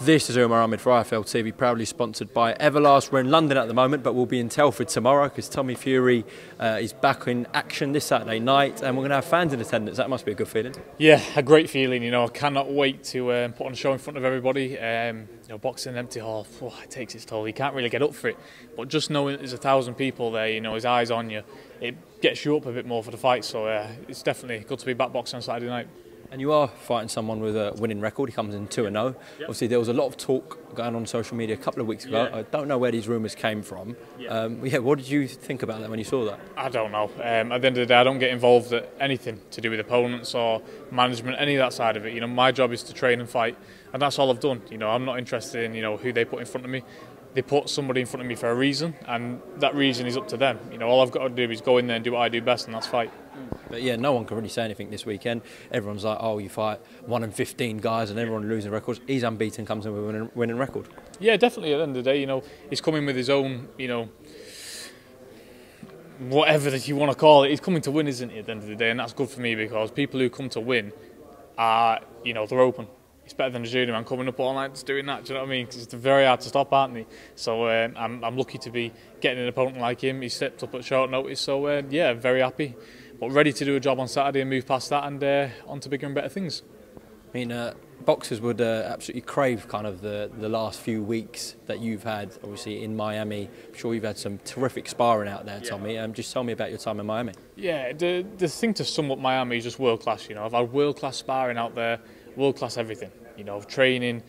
This is Umar Ahmed for IFL TV, proudly sponsored by Everlast. We're in London at the moment, but we'll be in Telford tomorrow because Tommy Fury is back in action this Saturday night, and we're going to have fans in attendance. That must be a good feeling. Yeah, a great feeling. You know, I cannot wait to put on a show in front of everybody. You know, boxing in an empty hall, it takes its toll. You can't really get up for it, but just knowing there's 1,000 people there, you know, his eyes on you, it gets you up a bit more for the fight. So it's definitely good to be back boxing on Saturday night. And you are fighting someone with a winning record. He comes in 2-0. Yep. Obviously, there was a lot of talk going on social media a couple of weeks ago. Yeah. I don't know where these rumours came from. Yeah. What did you think about that when you saw that? I don't know. At the end of the day, I don't get involved at anything to do with opponents or management, any of that side of it. You know, my job is to train and fight, and that's all I've done. You know, I'm not interested in, you know, who they put in front of me. They put somebody in front of me for a reason, and that reason is up to them. You know, all I've got to do is go in there and do what I do best, and that's fight. But yeah, no one can really say anything this weekend. Everyone's like, oh, you fight 1 in 15 guys and everyone losing records. He's unbeaten, comes in with a winning record. Yeah, definitely. At the end of the day, you know, he's coming with his own, you know, whatever that you want to call it. He's coming to win, isn't he, at the end of the day? And that's good for me because people who come to win are, you know, they're open. It's better than a journeyman coming up all night just doing that, do you know what I mean? Because it's very hard to stop, aren't they? So I'm lucky to be getting an opponent like him. He stepped up at short notice, so yeah, very happy. But ready to do a job on Saturday and move past that and on to bigger and better things. I mean, boxers would absolutely crave kind of the last few weeks that you've had, obviously, in Miami. I'm sure you've had some terrific sparring out there, Tommy. Just tell me about your time in Miami. Yeah, the thing to sum up Miami is just world-class, you know. I've had world-class sparring out there, world-class everything, you know, training,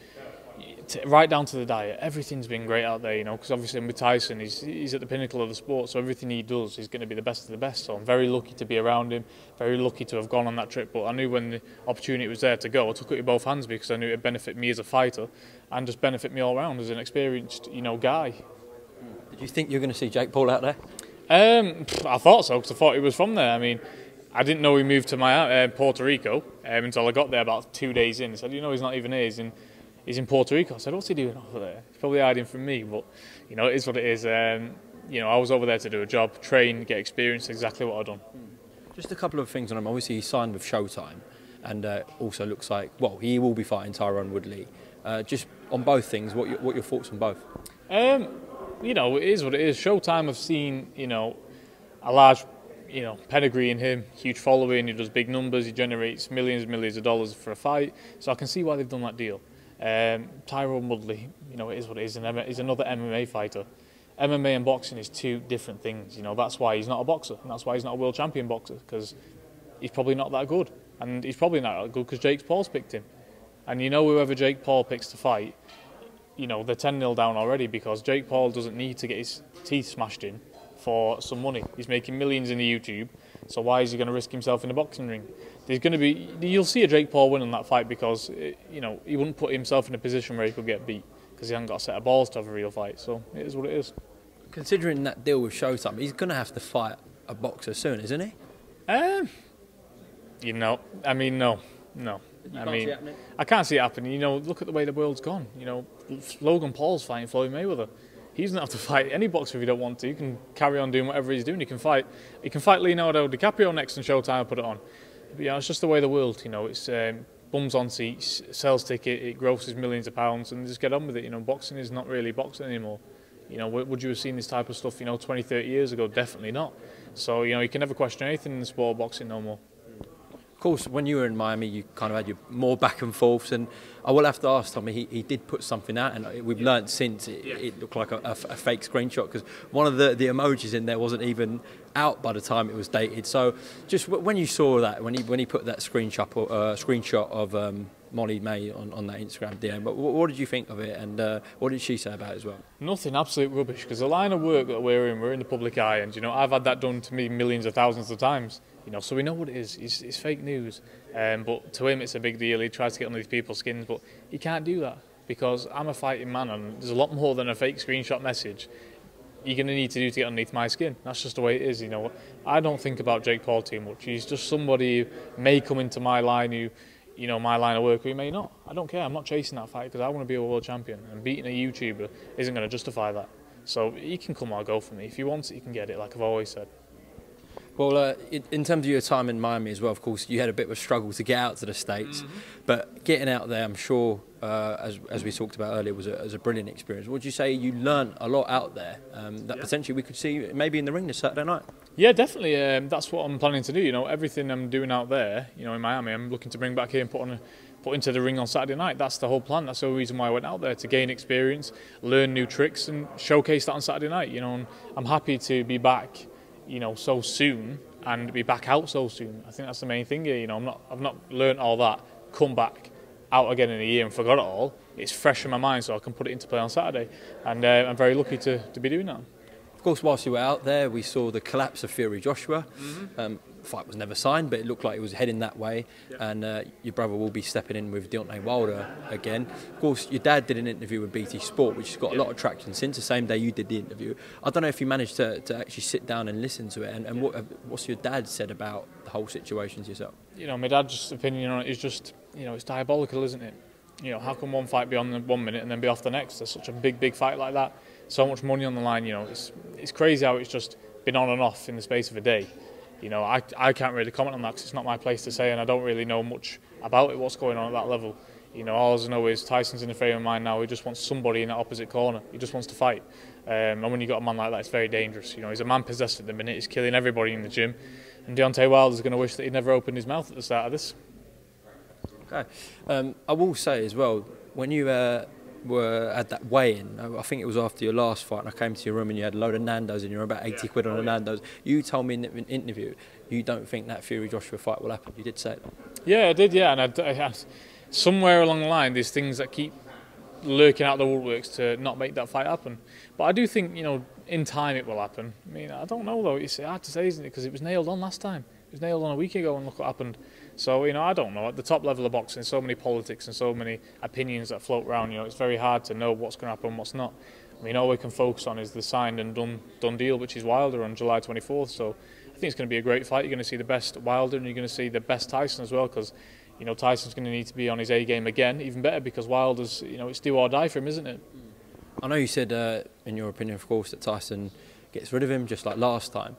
right down to the diet. Everything's been great out there, you know, because obviously with Tyson, he's at the pinnacle of the sport, so everything he does is going to be the best of the best. So I'm very lucky to be around him, very lucky to have gone on that trip. But I knew when the opportunity was there to go, I took it with both hands because I knew it would benefit me as a fighter and just benefit me all around as an experienced, you know, guy. Did you think you were going to see Jake Paul out there? I thought so, because I thought he was from there. I mean, I didn't know he moved to Puerto Rico until I got there about 2 days in. I said, you know, he's not even here. He's in Puerto Rico. I said, what's he doing over there? He's probably hiding from me, but, you know, it is what it is. You know, I was over there to do a job, train, get experience, exactly what I've done. Just a couple of things on him. Obviously, he signed with Showtime, and also looks like, well, he will be fighting Tyron Woodley. Just on both things, what your thoughts on both? You know, it is what it is. Showtime have seen, you know, a large, you know, pedigree in him, huge following, he does big numbers, he generates millions and millions of dollars for a fight, so I can see why they've done that deal. Tyron Woodley, you know, it is what it is, and he's another MMA fighter. MMA and boxing is two different things, you know, that's why he's not a boxer, and that's why he's not a world champion boxer, because he's probably not that good, and he's probably not that good because Jake Paul's picked him. And you know, whoever Jake Paul picks to fight, you know, they're 10-0 down already because Jake Paul doesn't need to get his teeth smashed in for some money. He's making millions in the YouTube, so why is he going to risk himself in a boxing ring? There's going to be, you'll see a Jake Paul win on that fight because, you know, he wouldn't put himself in a position where he could get beat because he hasn't got a set of balls to have a real fight. So it is what it is. Considering that deal with Showtime, he's going to have to fight a boxer soon, isn't he? You know, I mean, no. I can't see it happening. You know, look at the way the world's gone. You know, Logan Paul's fighting Floyd Mayweather. He doesn't have to fight any boxer if he don't want to. He can carry on doing whatever he's doing. He can fight Leonardo DiCaprio next and Showtime and put it on. But, you know, it's just the way of the world. You know, it's bums on seats, sells ticket, it grosses millions of pounds, and just get on with it. You know, boxing is not really boxing anymore. You know, would you have seen this type of stuff, you know, 20, 30 years ago? Definitely not. So, you know, you can never question anything in the sport of boxing no more. Of course, when you were in Miami, you kind of had your more back and forths, and I will have to ask Tommy, he did put something out, and we've learnt since it looked like a fake screenshot because one of the emojis in there wasn't even out by the time it was dated. So just when you saw that, when he put that screenshot of Molly-Mae on that Instagram DM, but what did you think of it, and what did she say about it as well? Nothing, absolute rubbish, because the line of work that we're in the public eye, and, you know, I've had that done to me millions of thousands of times. You know, so we know what it is. It's fake news. But to him, it's a big deal. He tries to get under these people's skins, but he can't do that because I'm a fighting man, and there's a lot more than a fake screenshot message you're going to need to do to get underneath my skin. That's just the way it is. You know, I don't think about Jake Paul too much. He's just somebody who may come into my line, you know, my line of work, who may not. I don't care. I'm not chasing that fight because I want to be a world champion, and beating a YouTuber isn't going to justify that. So he can come or go for me. If he wants it, he can get it, like I've always said. Well, in terms of your time in Miami as well, of course, you had a bit of a struggle to get out to the States. But getting out there, I'm sure, as we talked about earlier, was a brilliant experience. Would you say you learnt a lot out there that potentially we could see maybe in the ring this Saturday night? Yeah, definitely. That's what I'm planning to do. You know, everything I'm doing out there, you know, in Miami, I'm looking to bring back here and put into the ring on Saturday night. That's the whole plan. That's the whole reason why I went out there, to gain experience, learn new tricks, and showcase that on Saturday night. You know, and I'm happy to be back, you know, so soon and be back out so soon. I think that's the main thing here. You know, I've not learned all that, come back out again in a year and forgot it all. It's fresh in my mind, so I can put it into play on Saturday, and I'm very lucky to be doing that. Of course, whilst you were out there, we saw the collapse of Fury Joshua. Fight was never signed, but it looked like it was heading that way. And your brother will be stepping in with Deontay Wilder again. Of course, your dad did an interview with BT Sport, which has got a lot of traction since the same day you did the interview. I don't know if you managed to actually sit down and listen to it. And what's your dad said about the whole situation to yourself? You know, my dad's opinion on it is just, you know, it's diabolical, isn't it? You know, how can one fight be on 1 minute and then be off the next? There's such a big fight like that. So much money on the line, you know. It's crazy how it's just been on and off in the space of a day. You know, I can't really comment on that because it's not my place to say, and I don't really know much about it, what's going on at that level. You know, all I know is Tyson's in a frame of mind now. He just wants somebody in that opposite corner. He just wants to fight. And when you got a man like that, it's very dangerous. You know, he's a man possessed at the minute. He's killing everybody in the gym. And Deontay Wilder's going to wish that he'd never opened his mouth at the start of this. Okay. I will say as well, when you were at that weigh-in, I think it was after your last fight, and I came to your room and you had a load of Nando's and you were about 80 quid on a Nando's. You told me in an interview you don't think that Fury Joshua fight will happen. You did say that. Yeah, I did, yeah. And I somewhere along the line, there's things that keep lurking out the woodworks to not make that fight happen. But I do think, you know, in time it will happen. I mean, I don't know though. It's hard to say, isn't it? Because it was nailed on last time. It was nailed on a week ago, and look what happened. So, you know, I don't know. At the top level of boxing, so many politics and so many opinions that float around. You know, it's very hard to know what's going to happen and what's not. I mean, all we can focus on is the signed and done deal, which is Wilder on July 24th. So, I think it's going to be a great fight. You're going to see the best Wilder, and you're going to see the best Tyson as well, because, you know, Tyson's going to need to be on his A game again, even better, because Wilder's, you know, it's do or die for him, isn't it? I know you said, in your opinion, of course, that Tyson gets rid of him just like last time,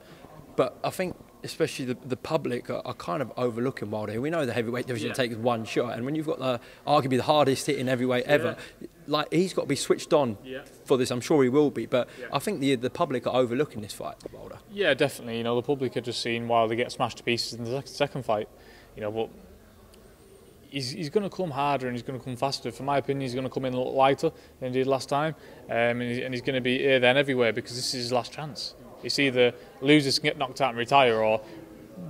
but I think especially the public are kind of overlooking Wilder. We know the heavyweight division takes one shot, and when you've got arguably the hardest hitting heavyweight ever, like, he's got to be switched on for this. I'm sure he will be, but I think the public are overlooking this fight, Wilder. Yeah, definitely. You know, the public are just seeing Wilder get smashed to pieces in the second fight. You know, but he's going to come harder and he's going to come faster. For my opinion, he's going to come in a little lighter than he did last time, and he's going to be here, then, everywhere, because this is his last chance. It's either lose this, get knocked out and retire, or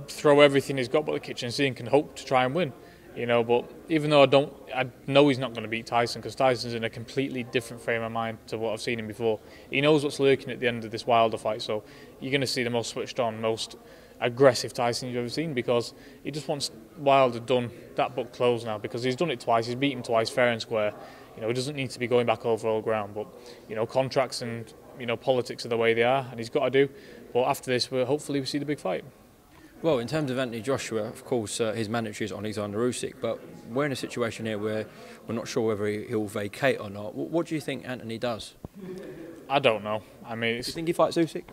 throw everything he's got but the kitchen sink and hope to try and win. You know, but even though I know he's not going to beat Tyson, because Tyson's in a completely different frame of mind to what I've seen him before. He knows what's lurking at the end of this Wilder fight, so you're going to see the most switched on, most aggressive Tyson you've ever seen, because he just wants Wilder done, that book closed now, because he's done it twice, he's beaten him twice fair and square. You know, he doesn't need to be going back over old ground, but, you know, contracts and, you know, politics are the way they are, and he's got to do. But after this, hopefully we see the big fight. Well, in terms of Anthony Joshua, of course, his manager is Alexander Usyk, but we're in a situation here where we're not sure whether he'll vacate or not. What do you think Anthony does? I don't know. I mean, do you think he fights Usyk?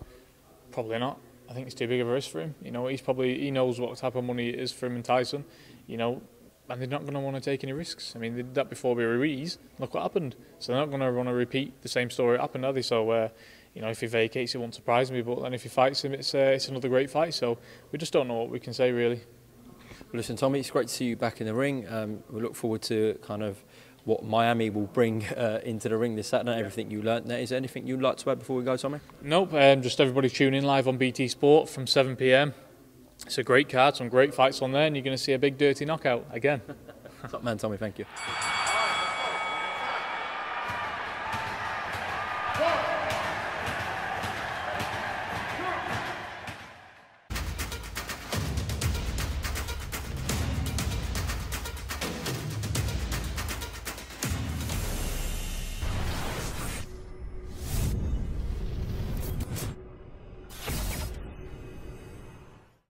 Probably not. I think it's too big of a risk for him. You know, he knows what type of money it is for him and Tyson. You know, and they're not going to want to take any risks. I mean, they did that before with Ruiz. Look what happened. So they're not going to want to repeat the same story that happened, are they? So, you know, if he vacates, it won't surprise me. But then if he fights him, it's another great fight. So we just don't know what we can say, really. Well, listen, Tommy, it's great to see you back in the ring. We look forward to kind of what Miami will bring into the ring this Saturday, everything you learnt there. Is there anything you'd like to add before we go, Tommy? Nope, just everybody tune in live on BT Sport from 7 p.m. It's a great card, some great fights on there, and you're going to see a big dirty knockout again. Top man, Tommy, thank you.